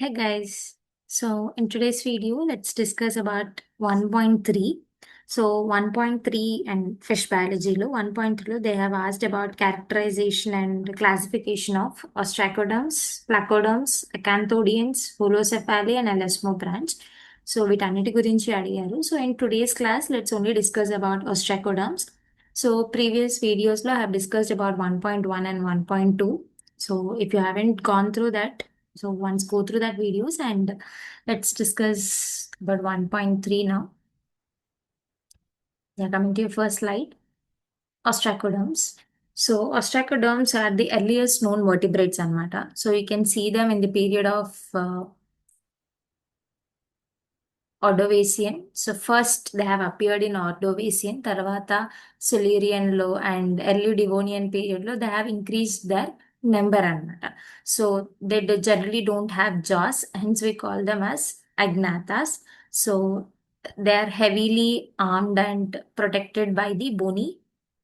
Hey guys, so in today's video, let's discuss about 1.3. So 1.3 and fish biology lo 1.3 they have asked about characterization and classification of ostracoderms, placoderms, acanthodians, holocephali and elasmobranch. So వీటన్నిటి గురించి అడిగారు. So in today's class, let's only discuss about ostracoderms. So previous videos lo I have discussed about 1.1 and 1.2. So if you haven't gone through that, so once go through that videos and let's discuss about 1.3 now. Yeah, coming to your first slide, ostracoderms. So ostracoderms are the earliest known vertebrates anamata. So you can see them in the period of Ordovician. So first they have appeared in Ordovician, Tarvata Silurian lo and early Devonian period lo they have increased their number anamata. So they generally don't have jaws, hence we call them as agnathas. So they are heavily armed and protected by the bony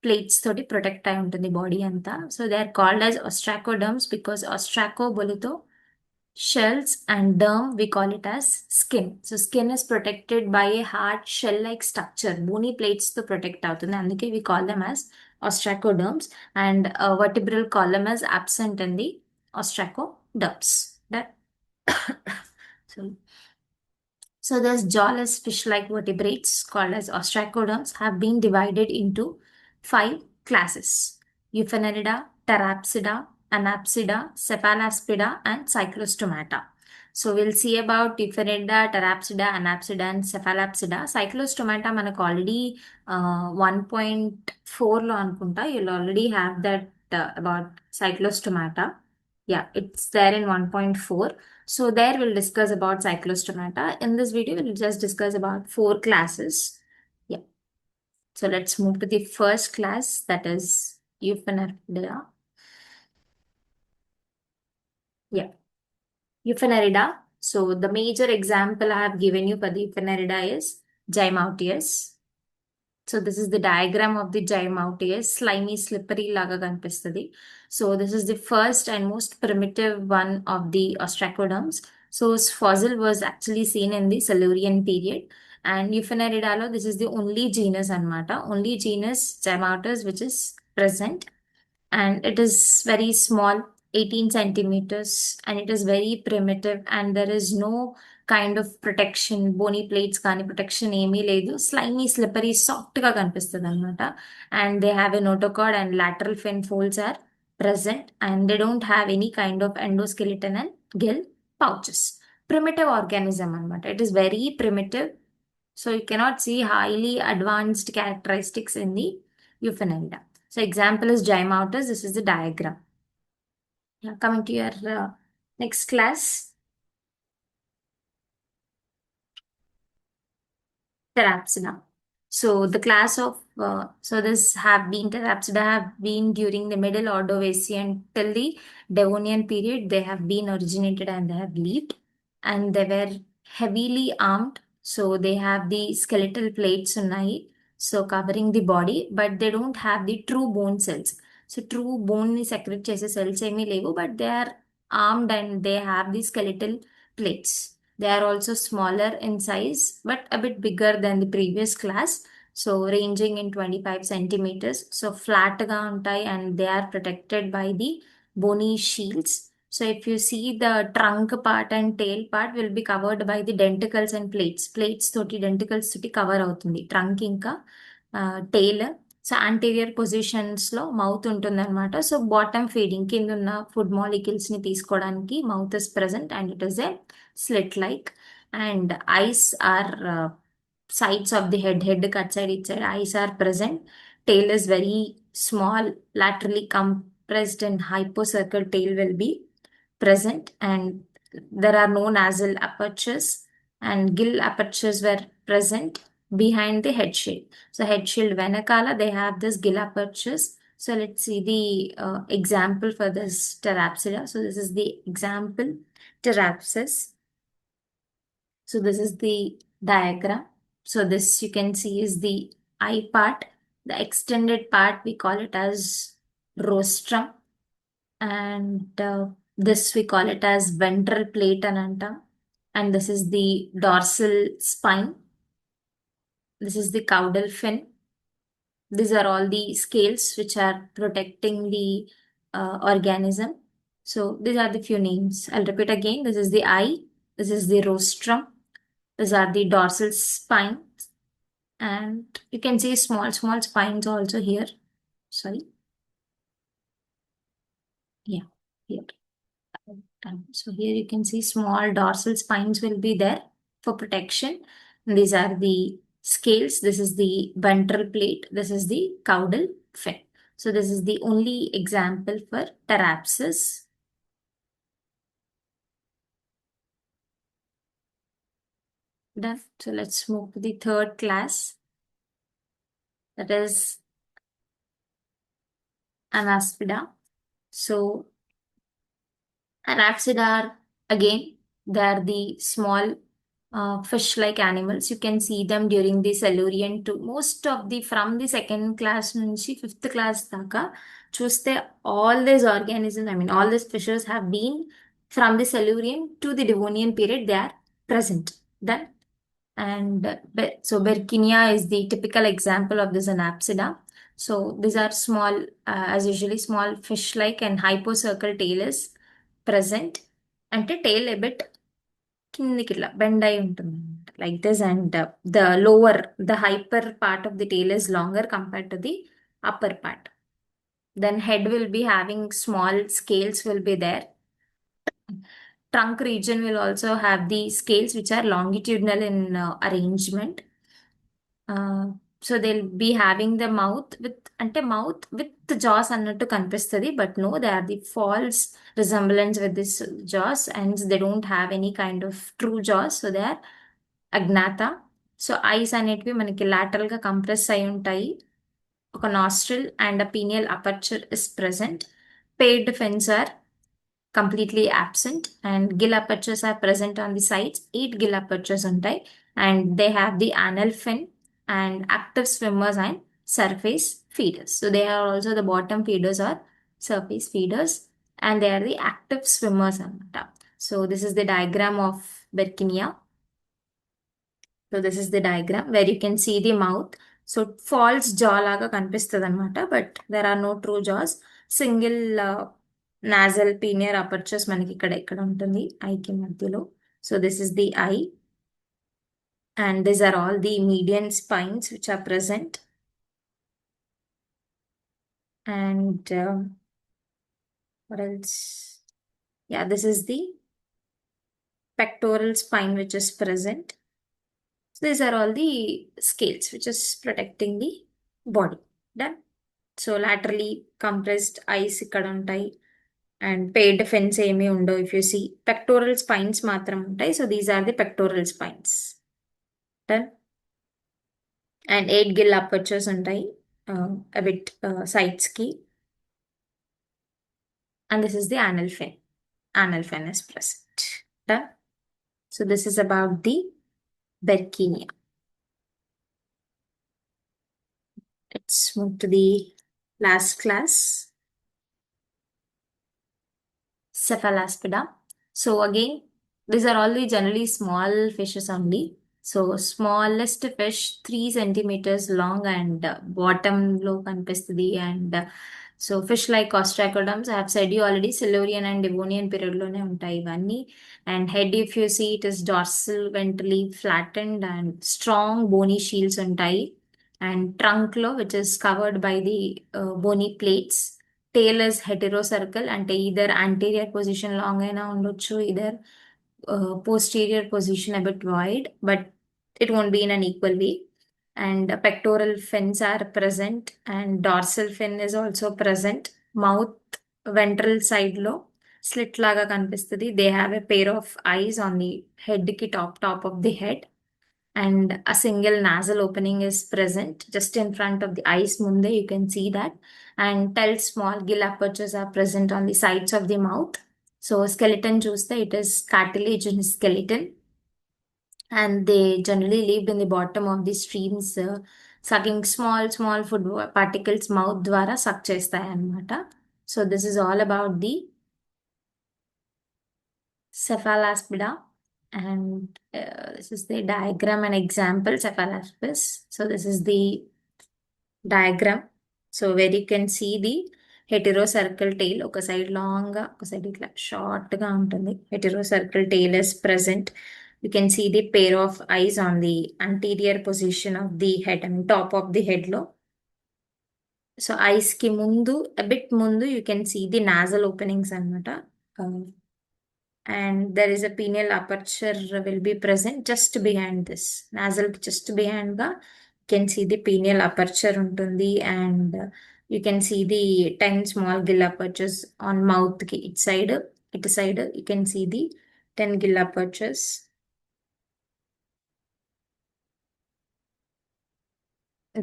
plates తోటి protect అయి ఉంటుంది body అంతా. So they are called as ostracoderms because ostraco బొలుతో shells and derm we call it as skin. So skin is protected by a hard shell like structure, bony plates to protect అవుతుంది, అందుకే we call them as ostracoderms, and a vertebral column is absent in the ostracoderms. That so those jawless fish-like vertebrates called as ostracoderms have been divided into 5 classes: Euphemera, Therapsida, Anapsida, Cephalaspida, and Cyclostomata. So we'll see about Euphemera, Therapsida, Anapsida, and Cephalapsida. Cyclostomata మనకు already 1.4లో అనుకుంటా. You'll already have that about cyclostomata. Yeah, it's there in 1.4. So there we'll discuss about cyclostomata. In this video, we'll just discuss about 4 classes. Yeah. So let's move to the first class, that is Euphemera. Yeah. Euphemera. So the major example I have given you for the Euphemera is Gymautius. So this is the diagram of the Gymautius, slimy, slippery laga kanpistadi. So this is the first and most primitive one of the ostracoderms. So its fossil was actually seen in the Silurian period. And Euphemeridae, this is the only genus anmata, only genus Gymautus which is present, and it is very small, 18 centimeters, and it is very primitive, and there is no kind of protection, bony plates కానీ protection ఏమీ లేదు. Slimy, slippery, soft గా కనిపిస్తుంది అనమాట. And they have a notochord and lateral fin folds are present, and they don't have any kind of endoskeleton and gill pouches. Primitive organism అనమాట. It is very primitive. So you cannot see highly advanced characteristics in the Euphemera. So example is Gymautus. This is the diagram. Yeah, coming to your next class, Therapsida. So the class of so this have been Therapsida have been during the Middle Ordovician till the Devonian period. They have been originated and they have lived, and they were heavily armed. So they have the skeletal plates ఉన్నాయి, so covering the body, but they don't have the true bone cells. So true bone ని secrete చేసే cells ఏమీ లేవు, but they are armed and they have the skeletal plates. They are also smaller in size, but a bit bigger than the previous class. So ranging in 25 centimeters. So flat ga untai, and they are protected by the bony shields. So if you see, the trunk part and tail part will be covered by the denticles and plates. Plates toti denticles toti cover అవుతుంది trunk ఇంకా tail. So anterior positions లో mouth ఉంటుంది అనమాట. So bottom feeding కింద ఉన్న food molecules ని తీసుకోవడానికి mouth is present, and it is a slit like, and eyes are sides of the head cut side, each side eyes are present. Tail is very small, laterally compressed, and hypocircle tail will be present, and there are no nasal apertures, and gill apertures were present behind the head shield. So head shield venakala they have this gill apertures. So let's see the example for this Therapsida. So this is the example Therapsis. So this is the diagram. So this you can see is the eye part. The extended part we call it as rostrum, and This we call it as ventral plate అని అంటాం. And this is the dorsal spine. This is the caudal fin. These are all the scales which are protecting the organism. So these are the few names. I'll repeat again. This is the eye. This is the rostrum. These are the dorsal spine. And you can see small spines also here. Sorry. Yeah, here. So here you can see small dorsal spines will be there for protection. These are the scales. This is the ventral plate. This is the caudal fin. So this is the only example for Therapsis. Done. So let's move to the third class. That is Anaspida. So Rhapsid are again, they are the small fish-like animals. You can see them during the Silurian to most of the from the second class నుంచి fifth class దాకా చూస్తే all these organisms, I mean all these fishes have been from the Silurian to the Devonian period, they are present. Then and so Berkinia is the typical example of this Anapsida. So these are small, as usually small fish-like and hypocircle tail is present. అంటే tail a bit కిందికి ఇట్లా bend అయి ఉంటుంది like this and the lower the hyper part of the tail is longer compared to the upper part. Then head will be having small scales will be there. Trunk region will also have the scales which are longitudinal in arrangement. So they'll be having the mouth with అంటే mouth with the jaws అన్నట్టు కనిపిస్తుంది but no, they are the false resemblance with this jaws and they don't have any kind of true jaws, so they are agnatha. So ice అనేటివి మనకి lateral గా compress అయి ఉంటాయి. ఒక nostril and a pineal aperture is present. Paired fins are completely absent and gill apertures are present on the sides. 8 gill apertures ఉంటాయి and they have the anal fin and active swimmers and surface feeders. So they are also the bottom feeders or surface feeders and they are the active swimmers అన్నమాట. So this is the diagram of Berkinia. So this is the diagram where you can see the mouth. So false jaw లాగా కనిపిస్తుంది అనమాట but there are no true jaws. Single nasal pineal apertures మనకి ఇక్కడ ఉంటుంది ఐకి మధ్యలో. So this is the eye and these are all the median spines which are present. And what else? Yeah, this is the pectoral spine which is present. So these are all the scales which is protecting the body. Done. So laterally compressed eyes ఇక్కడ ఉంటాయి and paired fins ఏమీ ఉండవు. If you see pectoral spines మాత్రం ఉంటాయి. So these are the pectoral spines. Done. And 8 gill apertures ఉంటాయి a bit sides కి. And this is the anal fin. Anal fin is present. Done. So this is about the Berkinia. Let's move to the last class, Cephalaspida. So again, these are all the generally small fishes only. So smallest fish 3 centimeters long and bottom low కనిపిస్తుంది and so fish like Ostracoderms, I have said you already Silurian and Devonian period లోనే ఉంటాయి ఇవన్నీ. And head if you see it is dorsal ventrally flattened and strong bony shields ఉంటాయి. And trunk లో which is covered by the bony plates. Tail is heterocircle అంటే either anterior position long అయినా ఉండొచ్చు, either posterior position a bit wide, but it won't be in an equal way. And pectoral fins are present and dorsal fin is also present. Mouth ventral side లో slit లాగా కనిపిస్తుంది. They have a pair of eyes on the head కి top of the head. And a single nasal opening is present just in front of the eyes munde, you can see that. And 12 small gill apertures are present on the sides of the mouth. So skeleton చూస్తే it is cartilaginous skeleton and they generally lived in the bottom of the streams, sucking small food particles mouth ద్వారా suck చేస్తాయి అన్నమాట. So this is all about the cephalaspida, and this is the diagram and example cephalaspis. So this is the diagram. So where you can see the heterocircle tail, ఒక side long గా ఒక side ఇట్లా short గా ఉంటుంది. Heterocircle tail is present. You can see the pair of eyes on the anterior position of the head, and top of the head లో. So ice కి ముందు a bit ముందు you can see the nasal openings అన్నమాట. And there is a pineal aperture will be present just behind this nasal, just behind the you can see the pineal aperture ఉంటుంది, and you can see the 10 small gill apertures on mouth ki it side you can see the 10 gill apertures.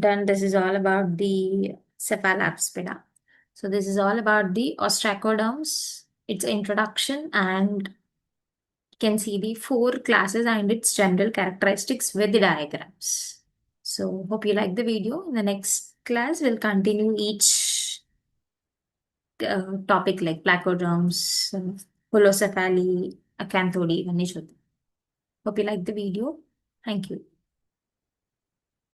Then this is all about the cephalapspida. So this is all about the ostracoderms, its introduction, and can see the four classes and its general characteristics with the diagrams. So hope you like the video. In the next class, we'll continue each topic like placoderms, holocephaly, acanthody, ivaన్ని చూద్దాం. Hope you like the video. Thank you.